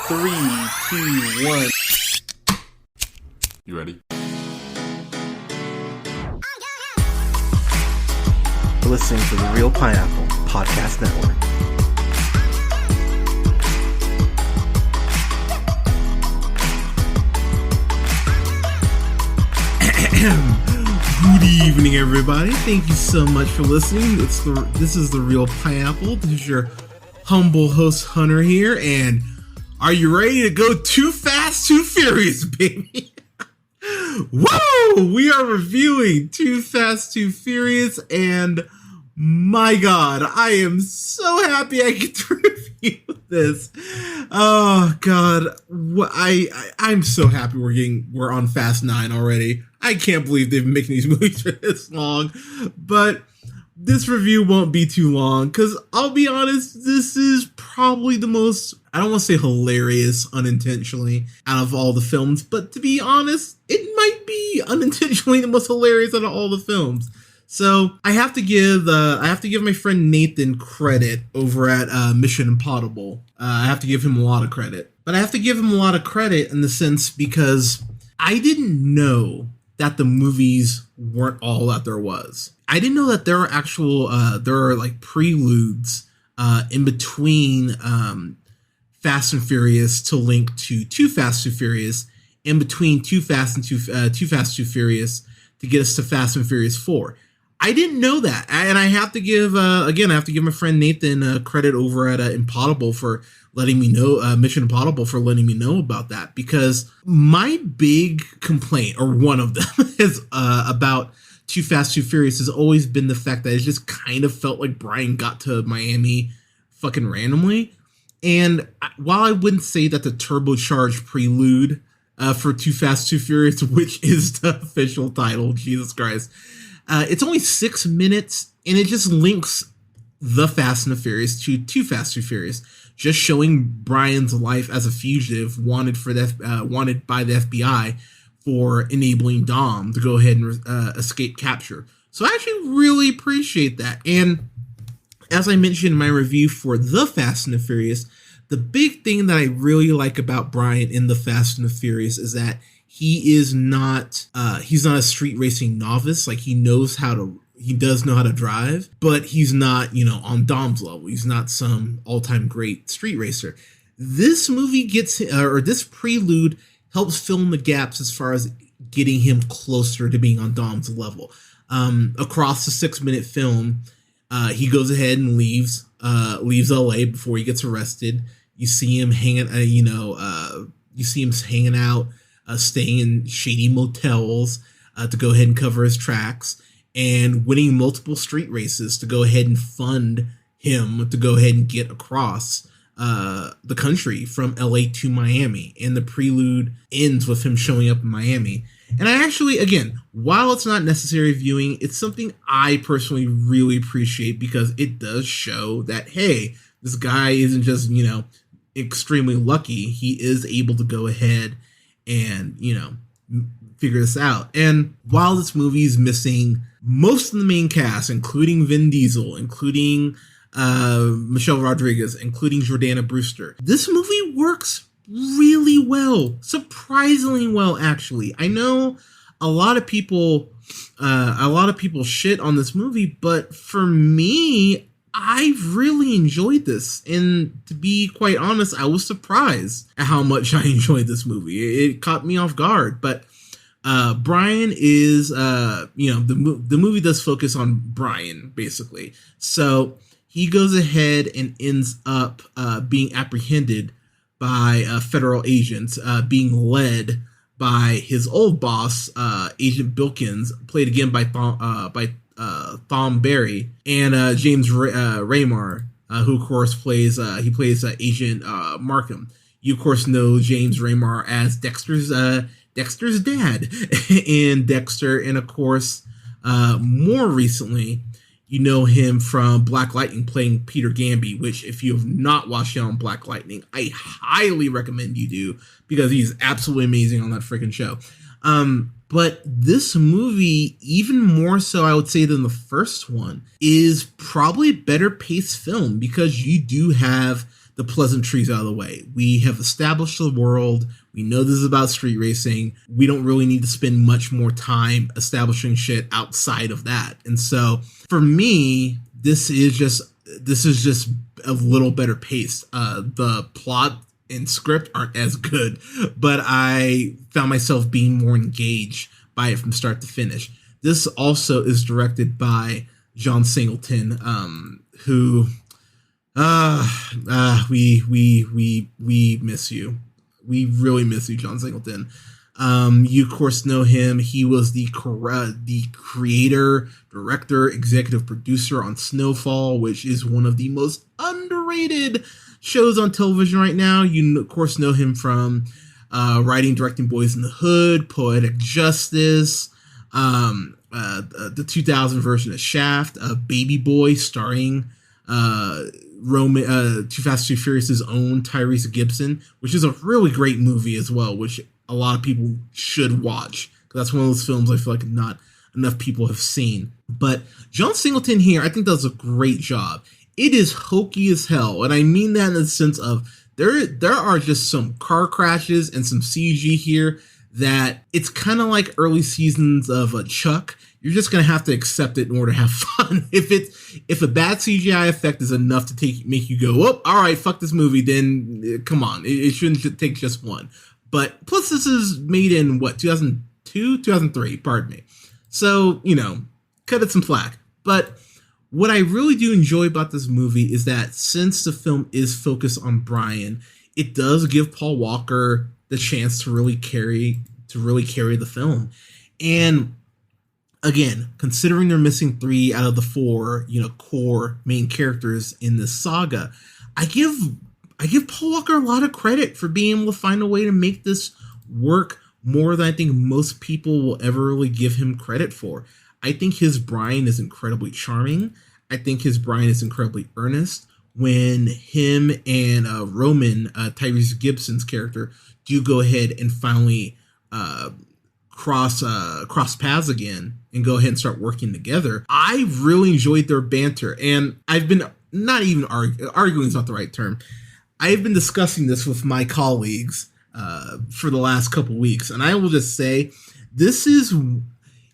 3, 2, 1. You ready? You're listening to the Real Pineapple Podcast Network. Good evening, everybody. Thank you so much for listening. This is the Real Pineapple. This is your humble host, Hunter, here, and are you ready to go too fast, too furious, baby? Whoa! We are reviewing 2Fast, 2 Furious, and my God, I am so happy I get to review this. Oh God, I'm so happy we're on Fast 9 already. I can't believe they've been making these movies for this long, but this review won't be too long because I'll be honest, this is probably the most, I don't want to say hilarious unintentionally out of all the films, but to be honest, it might be unintentionally the most hilarious out of all the films. So I have to give my friend Nathan credit over at Mission Impossible. I have to give him a lot of credit, but I have to give him a lot of credit in the sense because I didn't know that the movies weren't all that there was. I didn't know that there are like preludes in between Fast and Furious to link to 2Fast 2 Furious, in between 2Fast 2 Furious to get us to Fast and Furious 4. I didn't know that, and I have to give my friend Nathan credit over at Impossible for letting me know, Mission Impossible for letting me know about that, because my big complaint, or one of them, is about 2Fast 2 Furious has always been the fact that it just kind of felt like Brian got to Miami fucking randomly. And while I wouldn't say that the turbocharged prelude for 2Fast 2 Furious, which is the official title, Jesus Christ, it's only 6 minutes, and it just links the Fast and the Furious to 2Fast 2 Furious, just showing Brian's life as a fugitive wanted by the FBI for enabling Dom to go ahead and escape capture. So I actually really appreciate that. And as I mentioned in my review for the Fast and the Furious, the big thing that I really like about Brian in the Fast and the Furious is that he's not a street racing novice. Like, he does know how to drive, but he's not, on Dom's level. He's not some all-time great street racer. This movie this prelude helps fill in the gaps as far as getting him closer to being on Dom's level. Across the 6-minute film, he goes ahead and leaves LA before he gets arrested. You see him hanging out, staying in shady motels to go ahead and cover his tracks, and winning multiple street races to go ahead and fund him to go ahead and get across the country from LA to Miami. And the prelude ends with him showing up in Miami. And I actually, again, while it's not necessary viewing, it's something I personally really appreciate because it does show that, hey, this guy isn't just, extremely lucky. He is able to go ahead and, figure this out. And while this movie is missing most of the main cast, including Vin Diesel, including Michelle Rodriguez, including Jordana Brewster, this movie works really well, surprisingly well, actually. I know a lot of people shit on this movie, but for me, I really enjoyed this, and to be quite honest, I was surprised at how much I enjoyed this movie. It caught me off guard, but Brian is, the movie does focus on Brian, basically. So he goes ahead and ends up being apprehended by federal agents, being led by his old boss, Agent Bilkins, played again by Thom Barry, and James Raymar, who of course plays Agent Markham. You of course know James Raymar as Dexter's dad in Dexter, and of course more recently you know him from Black Lightning, playing Peter Gamby, which if you have not watched it on Black Lightning, I highly recommend you do, because he's absolutely amazing on that freaking show. But this movie, even more so, I would say, than the first one, is probably a better paced film, because you do have the pleasantries out of the way. We have established the world. We know this is about street racing. We don't really need to spend much more time establishing shit outside of that. And so for me, this is just a little better paced. The plot and script aren't as good, but I found myself being more engaged by it from start to finish. This also is directed by John Singleton, who we miss you. We really miss you, John Singleton. You of course know him. He was the creator, director, executive producer on Snowfall, which is one of the most underrated shows on television right now. You of course know him from writing, directing Boys in the Hood, Poetic Justice, the 2000 version of Shaft, Baby Boy, starring Roman, 2Fast2Furious' own Tyrese Gibson, which is a really great movie as well, which a lot of people should watch. That's one of those films I feel like not enough people have seen. But John Singleton here, I think, does a great job. It is hokey as hell, and I mean that in the sense of there are just some car crashes and some CG here that it's kind of like early seasons of Chuck. You're just gonna have to accept it in order to have fun. If a bad CGI effect is enough to make you go, oh, all right, fuck this movie, then come on, it shouldn't take just one. But plus, this is made in what, 2002, 2003, pardon me. So cut it some slack. But what I really do enjoy about this movie is that since the film is focused on Brian, it does give Paul Walker the chance to really carry the film. And again, considering they're missing 3 out of the 4, core main characters in this saga, I give Paul Walker a lot of credit for being able to find a way to make this work more than I think most people will ever really give him credit for. I think his Brian is incredibly charming. I think his Brian is incredibly earnest. When him and Roman, Tyrese Gibson's character, do go ahead and finally cross paths again and go ahead and start working together, I really enjoyed their banter. And I've been not even arguing is not the right term. I've been discussing this with my colleagues for the last couple weeks, and I will just say, this is,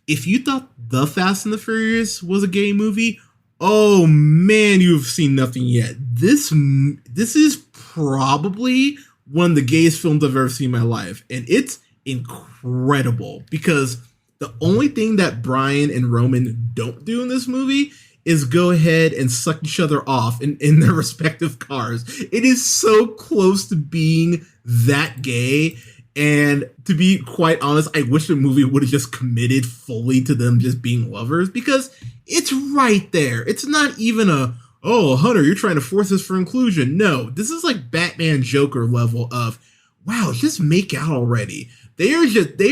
if you thought The Fast and the Furious was a gay movie, oh man, you have seen nothing yet. This is probably one of the gayest films I've ever seen in my life, and it's incredible because the only thing that Brian and Roman don't do in this movie is go ahead and suck each other off in their respective cars. It is so close to being that gay. And to be quite honest, I wish the movie would have just committed fully to them just being lovers, because it's right there. It's not even oh, Hunter, you're trying to force this for inclusion. No, this is like Batman Joker level of, wow, just make out already. They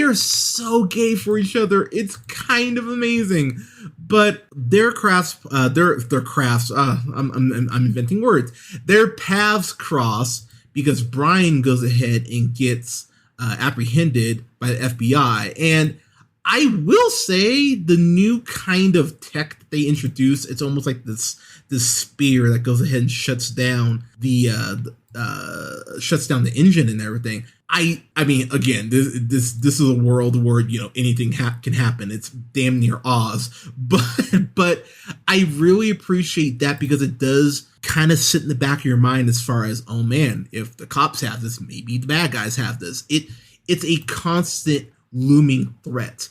are so gay for each other. It's kind of amazing. But their crafts, I'm inventing words. Their paths cross because Brian goes ahead and gets apprehended by the FBI. And I will say the new kind of tech that they introduce, it's almost like this spear that goes ahead and shuts down the engine and everything. I mean, again, this is a world where anything can happen. It's damn near Oz, but I really appreciate that because it does kind of sit in the back of your mind as far as, oh man, if the cops have this, maybe the bad guys have this. It's a constant looming threat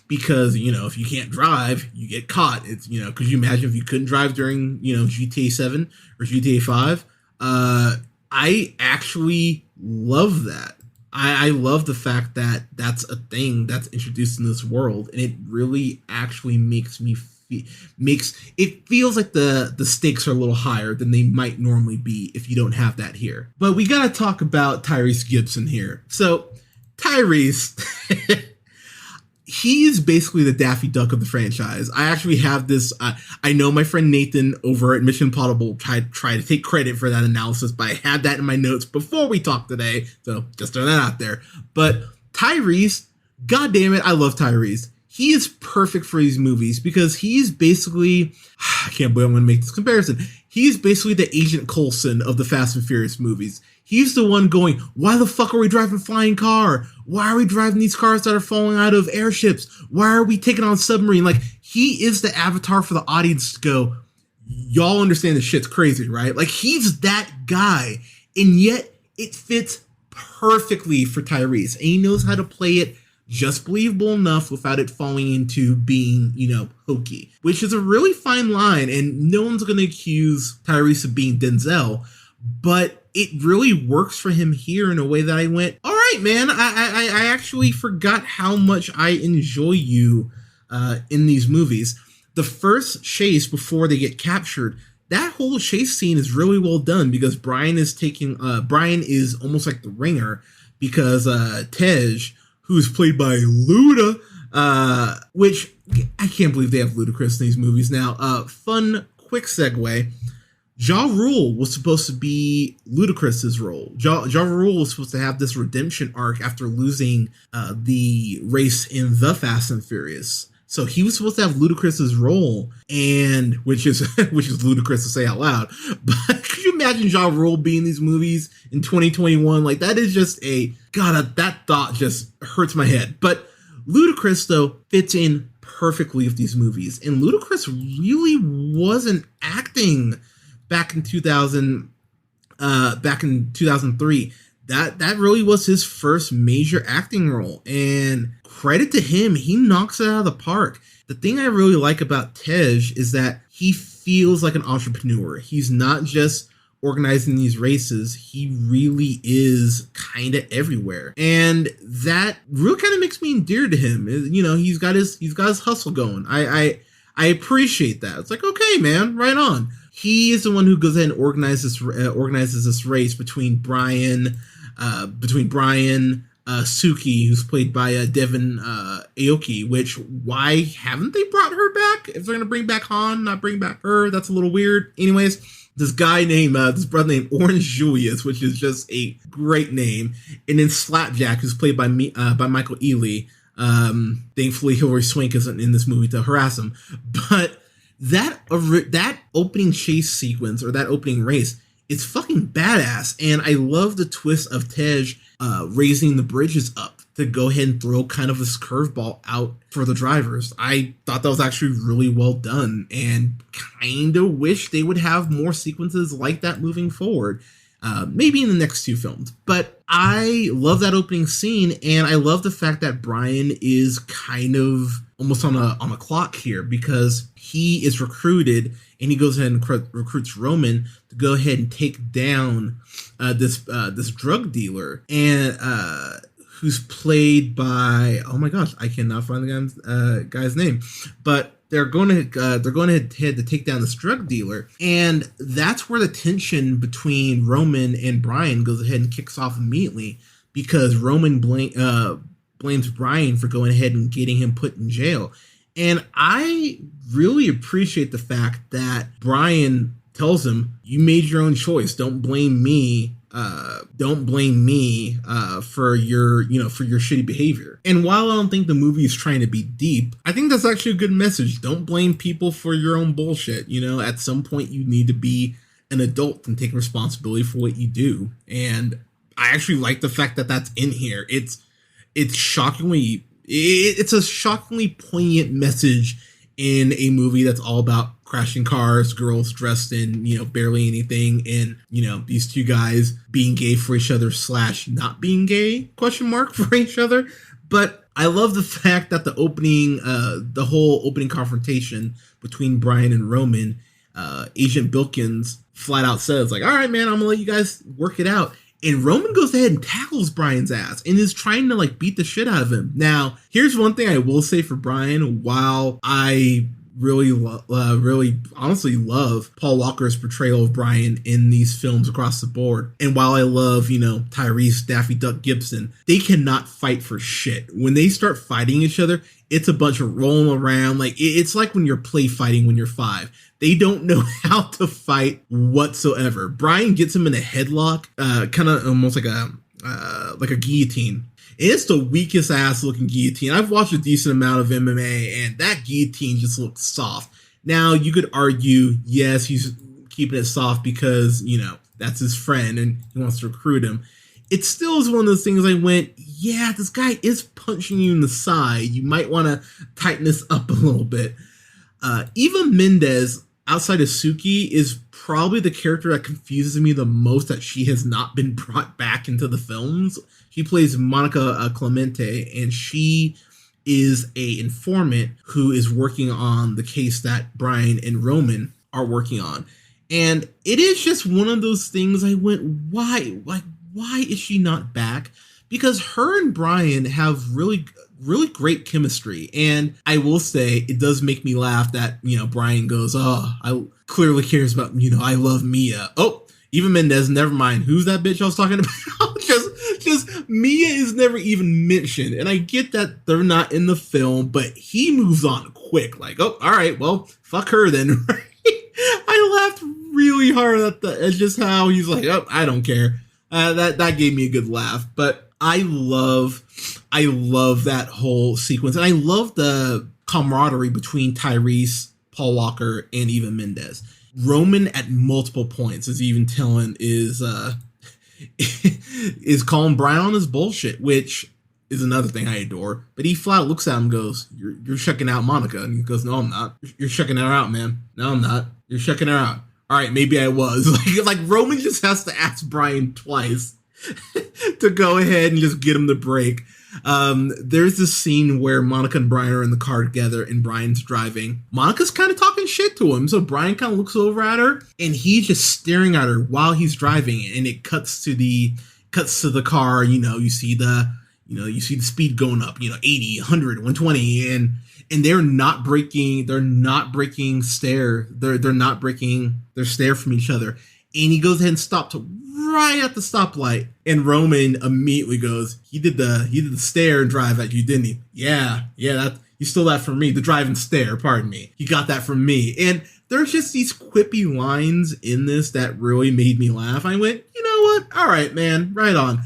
because if you can't drive, you get caught. It's could you imagine if you couldn't drive during GTA 7 or GTA 5? I actually love that. I love the fact that that's a thing that's introduced in this world, and it really actually makes it feels like the stakes are a little higher than they might normally be if you don't have that here. But we gotta talk about Tyrese Gibson here. So Tyrese, he is basically the Daffy Duck of the franchise. I actually have this. I know my friend Nathan over at Mission Impossible tried to take credit for that analysis, but I had that in my notes before we talked today. So just throw that out there. But Tyrese, God damn it, I love Tyrese. He is perfect for these movies because he's basically, I can't believe I'm going to make this comparison. he's basically the Agent Coulson of the Fast and Furious movies. He's the one going, why the fuck are we driving flying car? Why are we driving these cars that are falling out of airships? Why are we taking on submarine? Like, he is the avatar for the audience to go, y'all understand this shit's crazy, right? Like, he's that guy. And yet, it fits perfectly for Tyrese. And he knows how to play it just believable enough without it falling into being, hokey. Which is a really fine line, and no one's going to accuse Tyrese of being Denzel, but it really works for him here in a way that I went, all right, man, I actually forgot how much I enjoy you in these movies. The first chase before they get captured, that whole chase scene is really well done because Brian is almost like the ringer because Tej, who's played by Luda, which I can't believe they have Ludacris in these movies now. Fun, quick segue. Ja Rule was supposed to be Ludacris's role. Ja Rule was supposed to have this redemption arc after losing the race in The Fast and Furious. So he was supposed to have Ludacris's role, and which is ludicrous to say out loud. But could you imagine Ja Rule being in these movies in 2021? Like, that is just that thought just hurts my head. But Ludacris, though, fits in perfectly with these movies. And Ludacris really wasn't acting back in 2003. That really was his first major acting role, and credit to him, he knocks it out of the park. The thing I really like about Tej is that he feels like an entrepreneur. He's not just organizing these races, he really is kind of everywhere, and that really kind of makes me endeared to him. He's got his hustle going. I appreciate that. It's like, okay, man, right on. He is the one who goes ahead and organizes this race between Brian, Suki, who's played by Devin Aoki, which, why haven't they brought her back? If they're going to bring back Han, not bring back her, that's a little weird. Anyways, this brother named Orange Julius, which is just a great name. And then Slapjack, who's played by Michael Ealy. Thankfully, Hilary Swank isn't in this movie to harass him. But that opening chase sequence, or that opening race, it's fucking badass. And I love the twist of Tej raising the bridges up to go ahead and throw kind of this curveball out for the drivers. I thought that was actually really well done, and kind of wish they would have more sequences like that moving forward. Maybe in the next two films. But I love that opening scene, and I love the fact that Brian is kind of almost on a clock here, because he is recruited, and he goes ahead and recruits Roman to go ahead and take down this drug dealer, and who's played by, oh my gosh, I cannot find the guy's name, but they're going ahead to take down this drug dealer, and that's where the tension between Roman and Brian goes ahead and kicks off immediately, because Roman blames Brian for going ahead and getting him put in jail. And I really appreciate the fact that Brian tells him, you made your own choice. Don't blame me. For your shitty behavior. And while I don't think the movie is trying to be deep, I think that's actually a good message. Don't blame people for your own bullshit. At some point you need to be an adult and take responsibility for what you do. And I actually like the fact that that's in here. It's a shockingly poignant message in a movie that's all about crashing cars, girls dressed in, barely anything, and, these two guys being gay for each other / not being gay, ? For each other. But I love the fact that the whole opening confrontation between Brian and Roman, Agent Bilkins flat out says, like, all right, man, I'm gonna let you guys work it out. And Roman goes ahead and tackles Brian's ass and is trying to beat the shit out of him. Now, here's one thing I will say for Brian. While I really honestly love Paul Walker's portrayal of Brian in these films across the board, and while I love, Tyrese, Daffy Duck Gibson, they cannot fight for shit. When they start fighting each other, it's a bunch of rolling around. It's like when you're play fighting when you're 5. They don't know how to fight whatsoever. Brian gets him in a headlock, kind of almost like a guillotine. It's the weakest ass looking guillotine. I've watched a decent amount of MMA, and that guillotine just looks soft. Now, you could argue, yes, he's keeping it soft because, that's his friend and he wants to recruit him. It still is one of those things I went, yeah, this guy is punching you in the side. You might want to tighten this up a little bit. Eva Mendes, outside of Suki, is probably the character that confuses me the most that she has not been brought back into the films. She plays Monica Clemente, and she is a informant who is working on the case that Brian and Roman are working on. And it is just one of those things I went, why? Like, why is she not back? Because her and Brian have really great chemistry. And I will say it does make me laugh that, Brian goes, oh, I clearly cares about, I love Mia. Oh, even Mendez, never mind. Who's that bitch I was talking about? just Mia is never even mentioned. And I get that they're not in the film, but he moves on quick. Like, oh, all right, well, fuck her then. I laughed really hard at just how he's like, oh, I don't care. That gave me a good laugh. But I love that whole sequence. And I love the camaraderie between Tyrese, Paul Walker, and Eva Mendes. Roman at multiple points, as even telling, is calling Brian on his bullshit, which is another thing I adore. But he flat looks at him and goes, you're checking out Monica. And he goes, no, I'm not. You're checking her out, man. No, I'm not. You're checking her out. All right, maybe I was. Like Roman just has to ask Brian twice to go ahead and just get him the break. There's this scene where Monica and Brian are in the car together and Brian's driving. Monica's kind of talking shit to him. So Brian kind of looks over at her and he's just staring at her while he's driving. And it cuts to the car. You see the speed going up, 80, 100, 120. And they're not breaking stare. They're not breaking their stare from each other. And he goes ahead and stops right at the stoplight. And Roman immediately goes, he did the stare and drive at you, didn't he? Yeah, you stole that from me. The drive and stare, pardon me. He got that from me. And there's just these quippy lines in this that really made me laugh. I went, you know what? All right, man, right on.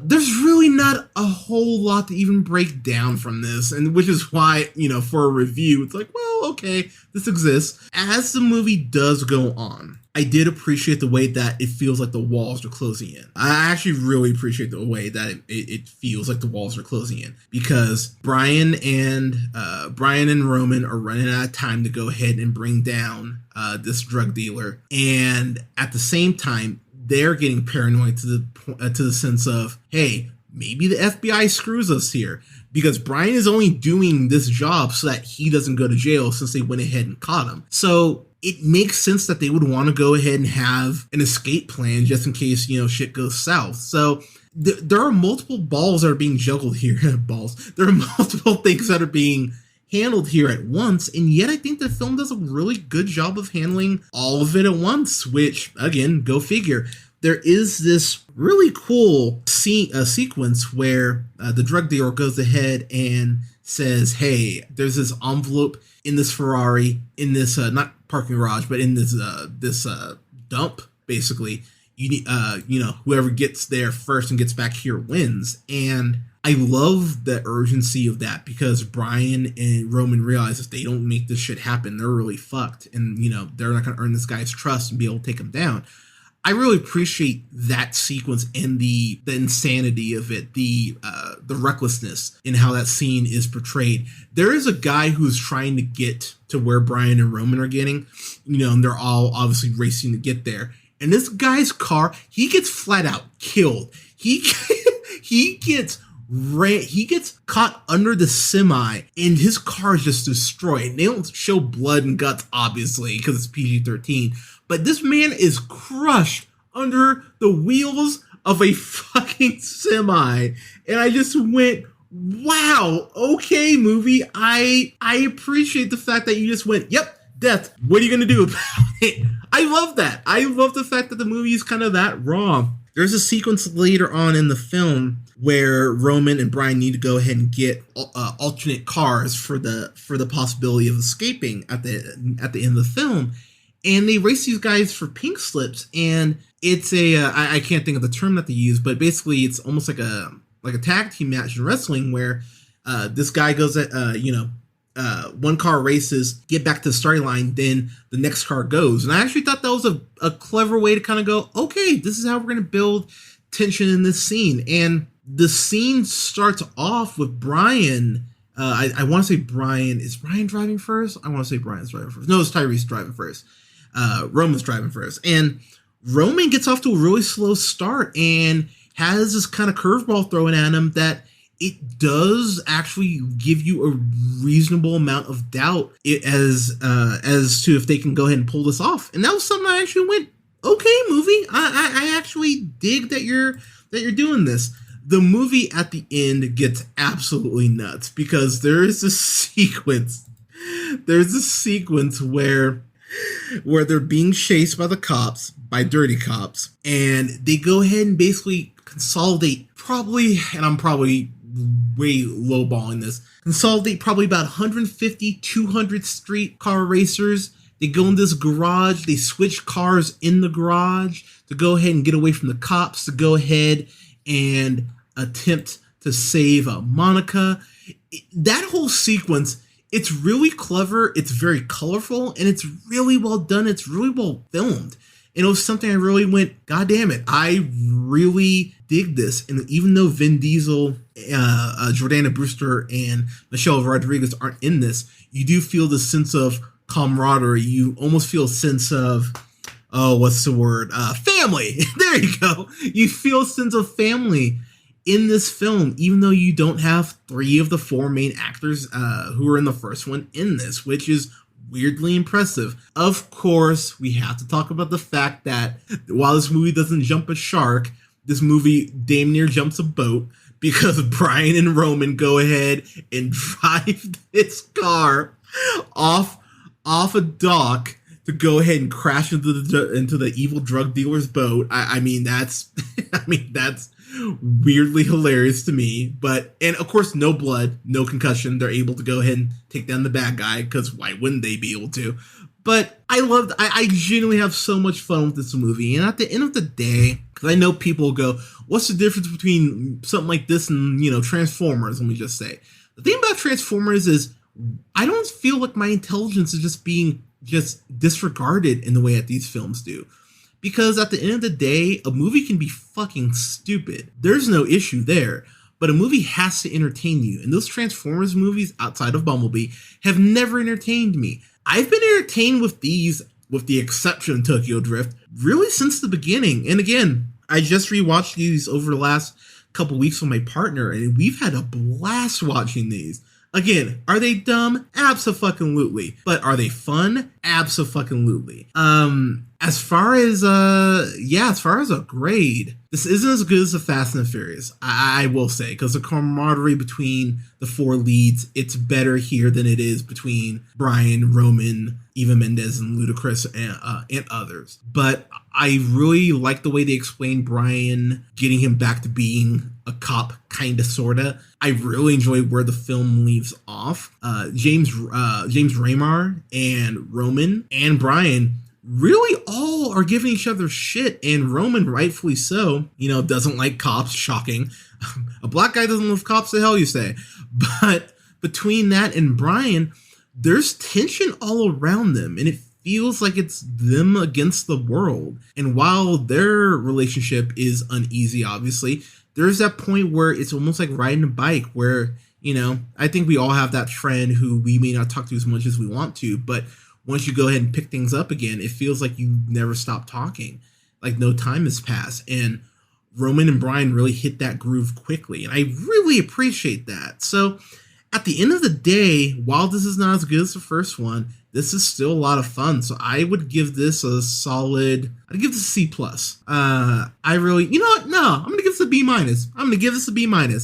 There's really not a whole lot to even break down from this, and which is why, for a review, it's like, well, okay, this exists. As the movie does go on, I did appreciate the way that it feels like the walls are closing in. I actually really appreciate the way that it feels like the walls are closing in, because Brian and Roman are running out of time to go ahead and bring down this drug dealer, and at the same time, they're getting paranoid to the sense of, hey, maybe the FBI screws us here, because Brian is only doing this job so that he doesn't go to jail, since they went ahead and caught him. So it makes sense that they would want to go ahead and have an escape plan just in case, shit goes south. So there are multiple balls that are being juggled here. There are multiple things that are being handled here at once, and yet I think the film does a really good job of handling all of it at once, which, again, go figure. There is this really cool sequence where the drug dealer goes ahead and says, hey, there's this envelope in this Ferrari, in this, not parking garage, but in this dump, basically. You need, whoever gets there first and gets back here wins. And I love the urgency of that, because Brian and Roman realize if they don't make this shit happen, they're really fucked. And, they're not going to earn this guy's trust and be able to take him down. I really appreciate that sequence and the insanity of it, the recklessness in how that scene is portrayed. There is a guy who's trying to get to where Brian and Roman are getting, and they're all obviously racing to get there. And this guy's car, he gets flat out killed. He gets caught under the semi, and his car is just destroyed. They don't show blood and guts, obviously, because it's PG-13. But this man is crushed under the wheels of a fucking semi. And I just went, wow, okay, movie. I appreciate the fact that you just went, yep, death. What are you going to do about it? I love that. I love the fact that the movie is kind of that raw. There's a sequence later on in the film where Roman and Brian need to go ahead and get alternate cars for the possibility of escaping at the end of the film. And they race these guys for pink slips, and it's I can't think of the term that they use, but basically it's almost like a tag team match in wrestling where this guy goes one car races, get back to the starting line, then the next car goes. And I actually thought that was a clever way to kind of go, okay, this is how we're going to build tension in this scene. And the scene starts off with Brian. I want to say Brian. Is Brian driving first? I want to say Brian's driving first. No, it's Tyrese driving first. Roman's driving first. And Roman gets off to a really slow start and has this kind of curveball thrown at him that it does actually give you a reasonable amount of doubt as to if they can go ahead and pull this off. And that was something I actually went, okay, movie. I actually dig that you're doing this. The movie at the end gets absolutely nuts because there is a sequence. There's a sequence where they're being chased by the cops, by dirty cops, and they go ahead and basically consolidate probably, and I'm probably way lowballing this, consolidate probably about 150, 200 street car racers. They go in this garage, they switch cars in the garage to go ahead and get away from the cops, to go ahead and attempt to save Monica. That whole sequence, it's really clever, it's very colorful, and it's really well done, it's really well filmed. And it was something I really went, God damn it, I really dig this. And even though Vin Diesel, Jordana Brewster, and Michelle Rodriguez aren't in this, you do feel the sense of camaraderie. You almost feel a sense of, what's the word? Family. There you go. You feel a sense of family in this film, even though you don't have 3 of the 4 main actors who were in the first one in this, which is weirdly impressive. Of course, we have to talk about the fact that while this movie doesn't jump a shark, this movie damn near jumps a boat because Brian and Roman go ahead and drive this car off a dock to go ahead and crash into the evil drug dealer's boat. I mean that's weirdly hilarious to me. And of course, no blood, no concussion. They're able to go ahead and take down the bad guy because why wouldn't they be able to? But I genuinely have so much fun with this movie. And at the end of the day, because I know people go, what's the difference between something like this and, Transformers? Let me just say. The thing about Transformers is I don't feel like my intelligence is just being disregarded in the way that these films do. Because at the end of the day, a movie can be fucking stupid. There's no issue there. But a movie has to entertain you. And those Transformers movies outside of Bumblebee have never entertained me. I've been entertained with these, with the exception of Tokyo Drift, really since the beginning. And again, I just rewatched these over the last couple weeks with my partner, and we've had a blast watching these. Again, are they dumb? Abso-fucking-lutely. But are they fun? Abso-fucking-lutely. As far as a grade, this isn't as good as the Fast and the Furious, I will say, because the camaraderie between the 4 leads, it's better here than it is between Brian, Roman, Eva Mendes, and Ludacris, and others. But I really like the way they explain Brian, getting him back to being a cop, kinda, sorta. I really enjoy where the film leaves off. James Remar and Roman and Brian really all are giving each other shit, and Roman, rightfully so, doesn't like cops. Shocking. A black guy doesn't love cops, the hell you say. But between that and Brian, there's tension all around them, and it feels like it's them against the world. And while their relationship is uneasy, obviously, there's that point where it's almost like riding a bike where, I think we all have that friend who we may not talk to as much as we want to, but once you go ahead and pick things up again, it feels like you never stop talking, like no time has passed. And Roman and Brian really hit that groove quickly, and I really appreciate that. So at the end of the day, while this is not as good as the first one, this is still a lot of fun. So I would give this a solid, I'd give this a C+. I'm going to give this a B-.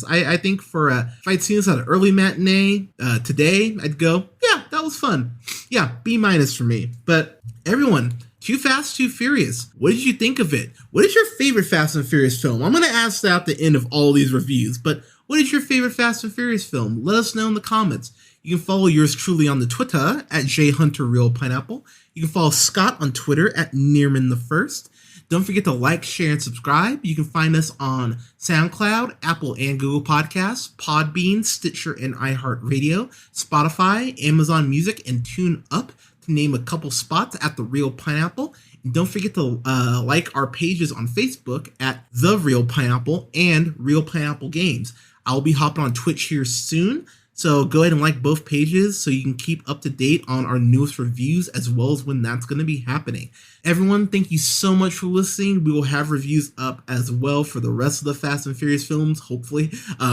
I think if I'd seen this at an early matinee today, I'd go, yeah, that was fun. Yeah, B- for me. But everyone, 2Fast2Furious, what did you think of it? What is your favorite Fast and Furious film? I'm going to ask that at the end of all these reviews, but what is your favorite Fast and Furious film? Let us know in the comments. You can follow yours truly on the Twitter at JHunterRealPineapple. You can follow Scott on Twitter at Nearman1st. Don't forget to like, share, and subscribe. You can find us on SoundCloud, Apple and Google Podcasts, Podbean, Stitcher, and iHeartRadio, Spotify, Amazon Music, and TuneUp, to name a couple spots at The Real Pineapple. And don't forget to like our pages on Facebook at The Real Pineapple and Real Pineapple Games. I'll be hopping on Twitch here soon, so go ahead and like both pages so you can keep up to date on our newest reviews as well as when that's going to be happening. Everyone, thank you so much for listening. We will have reviews up as well for the rest of the Fast and Furious films, hopefully.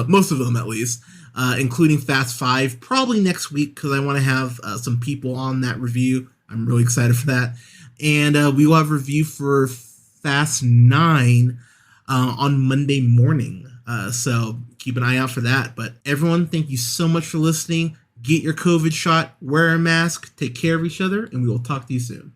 Most of them, at least, including Fast 5, probably next week because I want to have some people on that review. I'm really excited for that. And we will have a review for Fast 9 on Monday morning. So keep an eye out for that. But everyone, thank you so much for listening. Get your COVID shot, wear a mask, take care of each other, and we will talk to you soon.